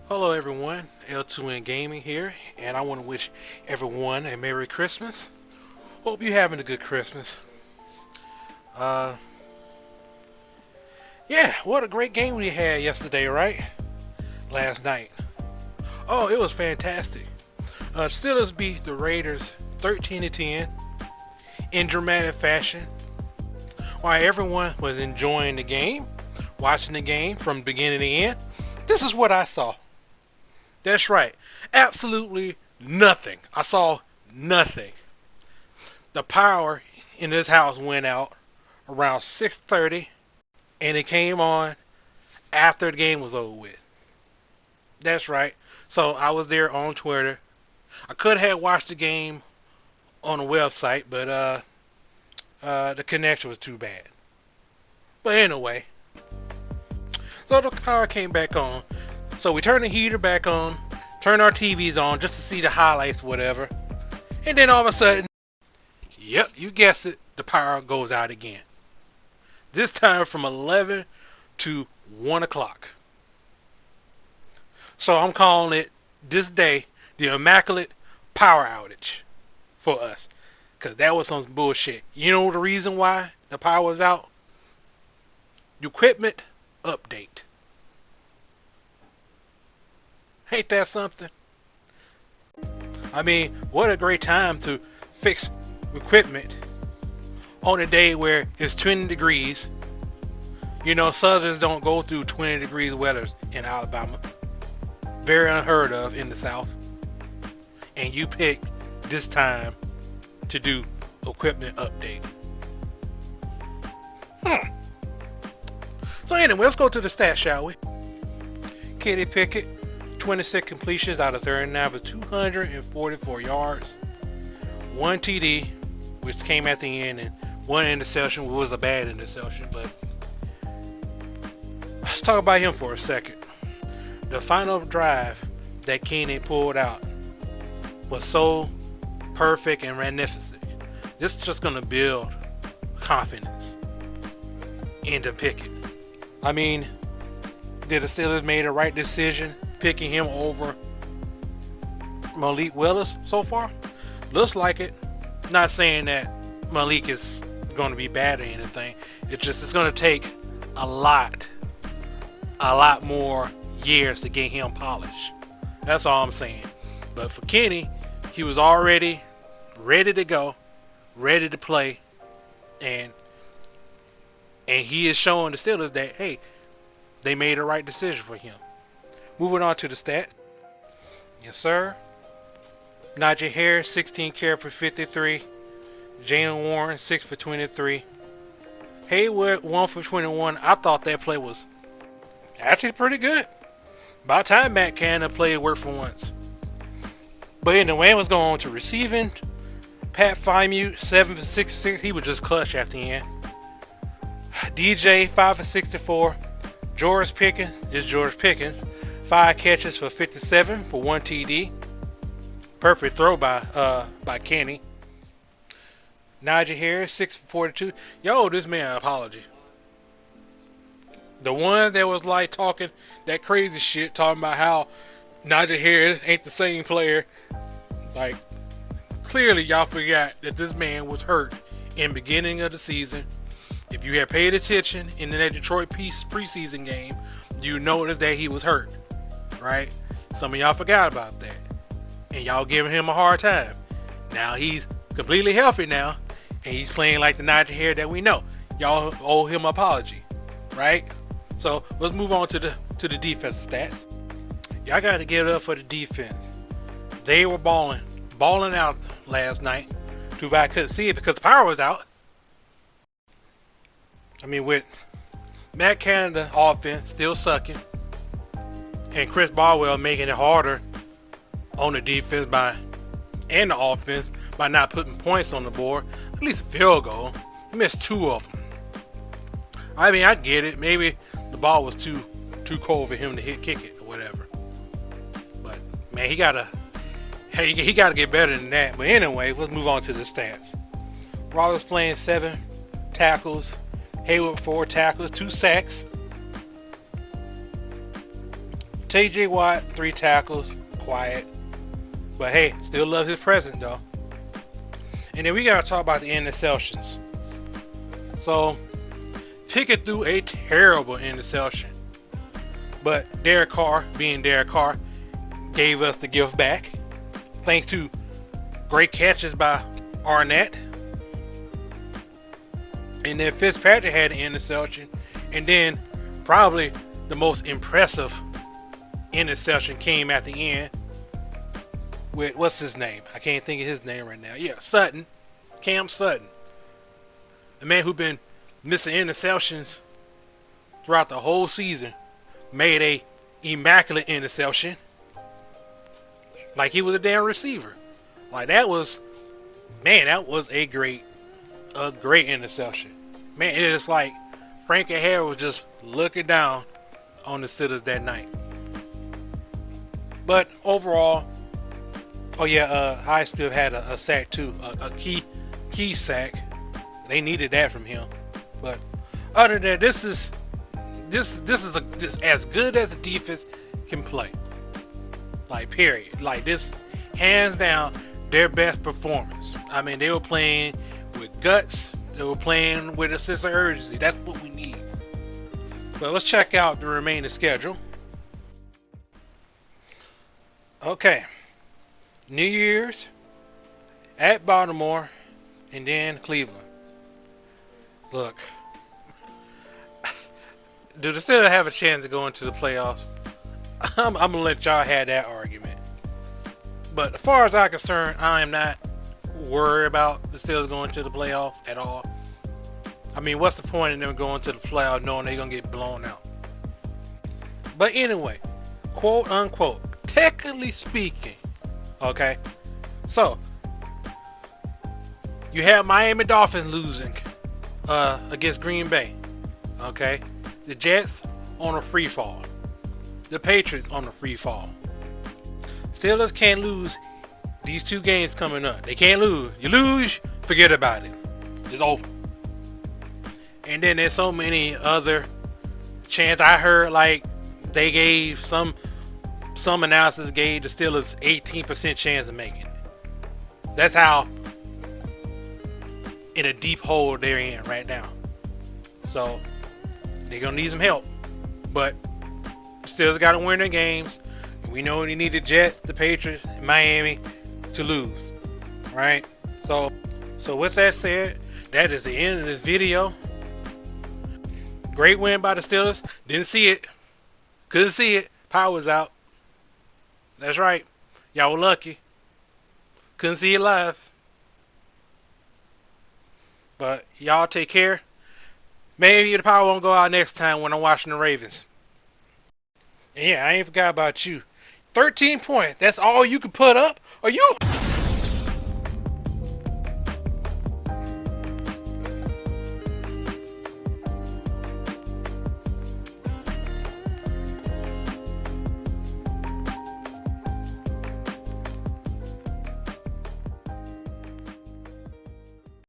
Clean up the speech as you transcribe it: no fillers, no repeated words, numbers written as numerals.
Hello everyone, L2N Gaming here, and I want to wish everyone a Merry Christmas. Hope you're having a good Christmas. Uh, yeah, what a great game we had yesterday, right? Last night. Oh, it was fantastic. Steelers beat the Raiders 13 to 10 in dramatic fashion, while everyone was enjoying the game, watching the game from beginning to end. This is what I saw. That's right, absolutely nothing. I saw nothing. The power in this house went out around 6:30 and it came on after the game was over with. That's right. So I was there on Twitter. I could have watched the game on the website, but the connection was too bad. But anyway, so the power came back on. So we turned the heater back on, turned our TVs on just to see the highlights, whatever. And then all of a sudden, yep, you guessed it, the power goes out again. This time from 11 to 1 o'clock. So I'm calling it this day the Immaculate Power Outage for us. Because that was some bullshit. You know the reason why the power was out? Equipment update. Ain't that something? I mean, what a great time to fix equipment on a day where it's 20 degrees. You know, Southerners don't go through 20 degrees weather in Alabama. Very unheard of in the South. And you pick this time to do equipment update. So anyway, let's go to the stats, shall we? Kenny Pickett, 26 completions out of 39 for 244 yards. 1 TD, which came at the end, and 1 interception, which was a bad interception, but let's talk about him for a second. The final drive that Kenny pulled out was so perfect and magnificent. This is just going to build confidence into Pickett. I mean, did the Steelers made the right decision picking him over Malik Willis so far? Looks like it. Not saying that Malik is going to be bad or anything. It's going to take a lot more years to get him polished. That's all I'm saying. But for Kenny, he was already ready to go, ready to play, and he is showing the Steelers that, hey, they made the right decision for him. Moving on to the stats. Yes, sir. Najee Harris, 16 carries for 53. Jalen Warren, 6 for 23. Haywood, 1 for 21. I thought that play was actually pretty good. By the time Matt Canada played work for once. But anyway, let's go on to receiving. Pat Freiermuth, 7 for 66. He was just clutch at the end. DJ, 5 for 64. George Pickens is George Pickens. 5 catches for 57 for 1 TD. Perfect throw by Kenny. Najee Harris, 6 for 42. Yo, this man an apology. The one that was like talking that crazy shit, talking about how Najee Harris ain't the same player. Like, clearly y'all forgot that this man was hurt in the beginning of the season. If you had paid attention in that Detroit preseason game, you noticed that he was hurt, right? Some of y'all forgot about that, and y'all giving him a hard time. Now he's completely healthy now, and he's playing like the Najee Harris that we know. Y'all owe him an apology, right? So let's move on to the defense stats. Y'all got to give it up for the defense. They were balling out last night. Too bad I couldn't see it because the power was out. I mean, with Matt Canada offense still sucking, and Chris Barwell making it harder on the defense and the offense by not putting points on the board, at least a field goal. He missed 2 of them. I mean, I get it. Maybe the ball was too cold for him to kick it or whatever. But man, he gotta get better than that. But anyway, let's move on to the stats. Rollins playing 7 tackles. Haywood 4 tackles, 2 sacks. TJ Watt, 3 tackles, quiet. But hey, still love his presence though. And then we gotta talk about the interceptions. So Pickett threw a terrible interception. But Derek Carr, being Derek Carr, gave us the gift back. Thanks to great catches by Arnett. And then Fitzpatrick had an interception. And then probably the most impressive interception came at the end with, what's his name? I can't think of his name right now. Yeah, Sutton. Cam Sutton. A man who's been missing interceptions throughout the whole season. Made a immaculate interception. Like he was a damn receiver. Like that was, man, that was a great interception. Man, it's like Frank and Harry was just looking down on the Steelers that night. But overall, oh yeah, Highsmith had a sack too, a key sack. They needed that from him. But other than that, this is as good as the defense can play. Like period. Like this, hands down, their best performance. I mean, they were playing with guts. They were playing with a sense of urgency. That's what we need. But let's check out the remaining schedule. Okay. New Year's at Baltimore and then Cleveland. Look, do the Steelers have a chance to go into the playoffs? I'm gonna let y'all have that argument. But as far as I'm concerned, I am not worried about the Steelers going to the playoffs at all. I mean, what's the point in them going to the playoffs knowing they're gonna get blown out? But anyway, quote unquote, technically speaking, okay. So you have Miami Dolphins losing against Green Bay, okay. The Jets on a free fall. The Patriots on a free fall. Steelers can't lose these 2 games coming up. They can't lose. You lose, forget about it. It's over. And then there's so many other chances. I heard like they gave some analysis gave the Steelers 18% chance of making it. That's how in a deep hole they're in right now. So they're gonna need some help. But Steelers got to win their games. We know they need the Jets, the Patriots, and Miami to lose. Right? So with that said, that is the end of this video. Great win by the Steelers. Didn't see it. Couldn't see it. Power was out. That's right. Y'all were lucky. Couldn't see it live. But y'all take care. Maybe the power won't go out next time when I'm watching the Ravens. And yeah, I ain't forgot about you. 13 points. That's all you can put up? Are you...